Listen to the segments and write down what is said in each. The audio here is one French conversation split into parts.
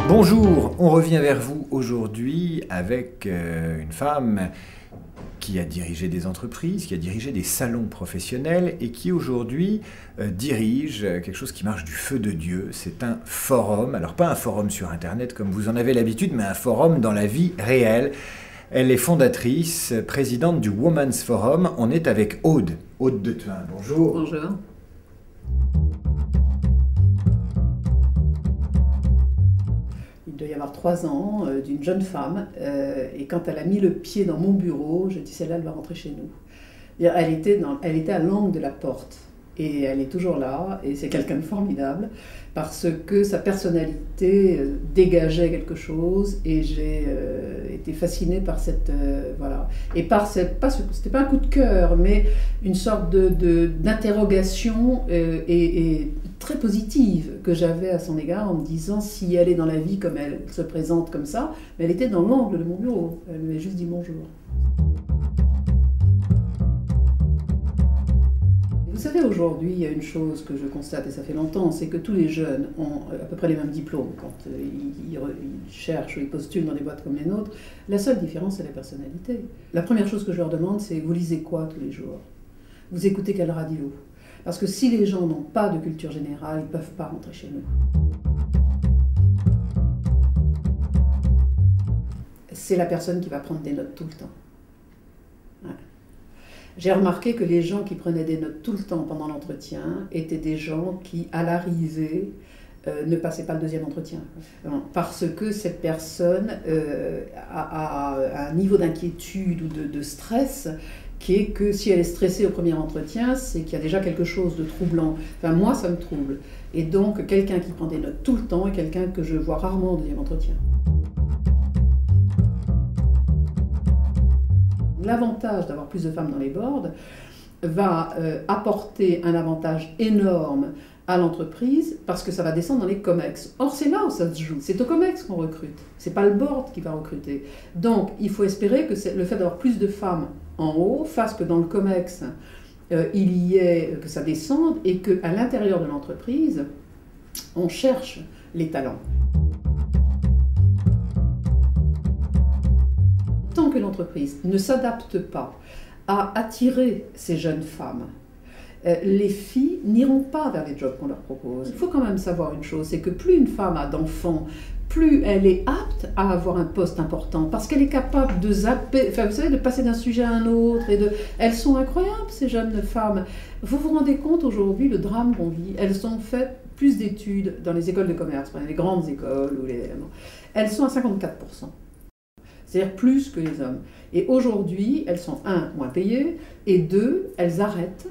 Bonjour, on revient vers vous aujourd'hui avec une femme qui a dirigé des entreprises, qui a dirigé des salons professionnels et qui aujourd'hui dirige quelque chose qui marche du feu de Dieu. C'est un forum, alors pas un forum sur Internet comme vous en avez l'habitude, mais un forum dans la vie réelle. Elle est fondatrice, présidente du Women's Forum. On est avec Aude de Thuin. Bonjour. Bonjour. Il doit y avoir 3 ans, d'une jeune femme, et quand elle a mis le pied dans mon bureau, je dis celle-là, elle va rentrer chez nous. Elle était à l'angle de la porte, et elle est toujours là, et c'est quelqu'un de formidable, parce que sa personnalité dégageait quelque chose, et j'ai été fascinée par cette... voilà. Et par c'était pas un coup de cœur, mais une sorte d'interrogation et très positive que j'avais à son égard, en me disant si elle est dans la vie comme elle se présente comme ça, mais elle était dans l'angle de mon bureau, elle m'avait juste dit bonjour. Vous savez, aujourd'hui, il y a une chose que je constate, et ça fait longtemps, c'est que tous les jeunes ont à peu près les mêmes diplômes quand ils cherchent ou ils postulent dans des boîtes comme les nôtres. La seule différence, c'est la personnalité. La première chose que je leur demande, c'est vous lisez quoi tous les jours? Vous écoutez quelle radio? Parce que si les gens n'ont pas de culture générale, ils ne peuvent pas rentrer chez nous. C'est la personne qui va prendre des notes tout le temps. Ouais. J'ai remarqué que les gens qui prenaient des notes tout le temps pendant l'entretien étaient des gens qui, à l'arrivée, ne passaient pas le deuxième entretien. Parce que cette personne a un niveau d'inquiétude ou de stress qui est que si elle est stressée au premier entretien, c'est qu'il y a déjà quelque chose de troublant. Enfin, moi, ça me trouble. Et donc, quelqu'un qui prend des notes tout le temps est quelqu'un que je vois rarement au deuxième entretien. L'avantage d'avoir plus de femmes dans les boards va apporter un avantage énorme à l'entreprise parce que ça va descendre dans les COMEX. Or, c'est là où ça se joue. C'est au COMEX qu'on recrute. C'est pas le board qui va recruter. Donc, il faut espérer que le fait d'avoir plus de femmes en haut fasse que dans le COMEX, que ça descende et qu'à l'intérieur de l'entreprise, on cherche les talents. Tant que l'entreprise ne s'adapte pas à attirer ces jeunes femmes, les filles n'iront pas vers les jobs qu'on leur propose. Il faut quand même savoir une chose, c'est que plus une femme a d'enfants, plus elle est apte à avoir un poste important, parce qu'elle est capable de zapper, enfin, vous savez, de passer d'un sujet à un autre. Elles sont incroyables, ces jeunes femmes. Vous vous rendez compte aujourd'hui, le drame qu'on vit, elles ont fait plus d'études dans les écoles de commerce, les grandes écoles, elles sont à 54%. C'est-à-dire plus que les hommes. Et aujourd'hui, elles sont, 1, moins payées, et 2, elles arrêtent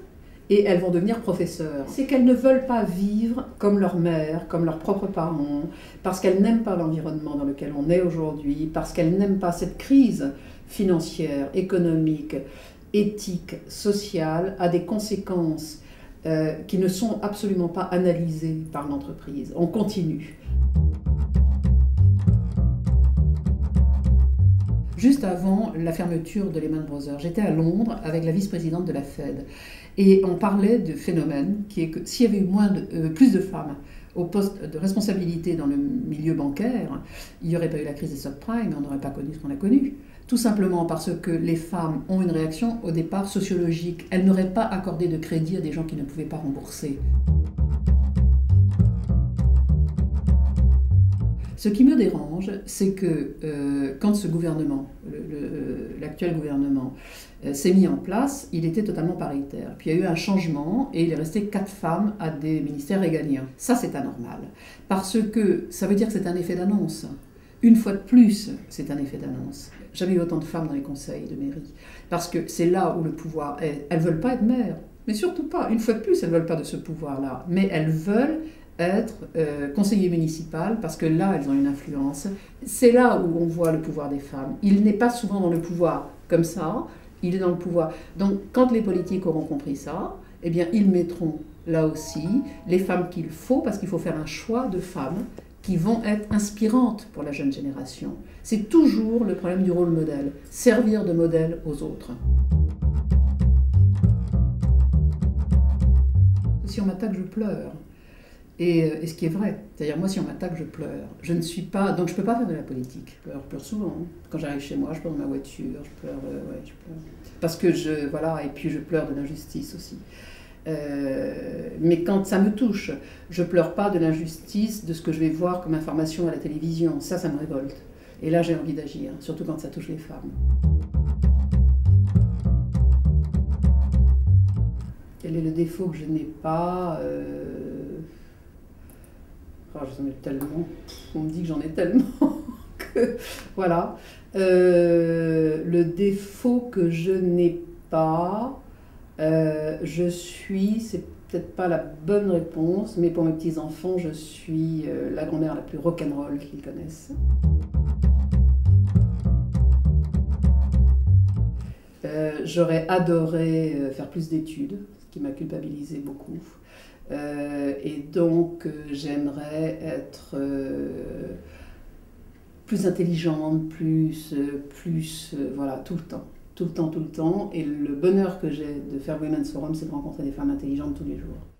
et elles vont devenir professeurs. C'est qu'elles ne veulent pas vivre comme leur mère, comme leurs propres parents, parce qu'elles n'aiment pas l'environnement dans lequel on est aujourd'hui, parce qu'elles n'aiment pas cette crise financière, économique, éthique, sociale, a des conséquences qui ne sont absolument pas analysées par l'entreprise. On continue. Juste avant la fermeture de Lehman Brothers, j'étais à Londres avec la vice-présidente de la Fed et on parlait de phénomène qui est que s'il y avait eu plus de femmes au poste de responsabilité dans le milieu bancaire, il n'y aurait pas eu la crise des subprimes et on n'aurait pas connu ce qu'on a connu. Tout simplement parce que les femmes ont une réaction au départ sociologique. Elles n'auraient pas accordé de crédit à des gens qui ne pouvaient pas rembourser. Ce qui me dérange, c'est que quand ce gouvernement, l'actuel gouvernement, s'est mis en place, il était totalement paritaire. Puis il y a eu un changement et il est resté 4 femmes à des ministères régaliens. Ça, c'est anormal. Parce que ça veut dire que c'est un effet d'annonce. Une fois de plus, c'est un effet d'annonce. Jamais eu autant de femmes dans les conseils de mairie. Parce que c'est là où le pouvoir est. Elles ne veulent pas être maires. Mais surtout pas. Une fois de plus, elles ne veulent pas de ce pouvoir-là. Mais elles veulent être conseiller municipal parce que là elles ont une influence. C'est là où on voit le pouvoir des femmes. Il n'est pas souvent dans le pouvoir comme ça, il est dans le pouvoir. Donc quand les politiques auront compris ça, eh bien ils mettront là aussi les femmes qu'il faut, parce qu'il faut faire un choix de femmes qui vont être inspirantes pour la jeune génération. C'est toujours le problème du rôle modèle, servir de modèle aux autres. Si on m'attaque, je pleure. Et ce qui est vrai, c'est-à-dire moi si on m'attaque, je pleure. Je ne suis pas, donc je peux pas faire de la politique. Je pleure souvent. Hein. Quand j'arrive chez moi, je pleure dans ma voiture, je pleure, ouais, je pleure. Parce que voilà, et puis je pleure de l'injustice aussi. Mais quand ça me touche, je pleure pas de l'injustice, de ce que je vais voir comme information à la télévision. Ça me révolte. Et là j'ai envie d'agir, surtout quand ça touche les femmes. Quel est le défaut que je n'ai pas j'en ai tellement. On me dit que j'en ai tellement que voilà. Le défaut que je n'ai pas, c'est peut-être pas la bonne réponse, mais pour mes petits-enfants, je suis la grand-mère la plus rock'n'roll qu'ils connaissent. J'aurais adoré faire plus d'études, ce qui m'a culpabilisé beaucoup. Et donc j'aimerais être plus intelligente, voilà, tout le temps. Et le bonheur que j'ai de faire Women's Forum, c'est de rencontrer des femmes intelligentes tous les jours.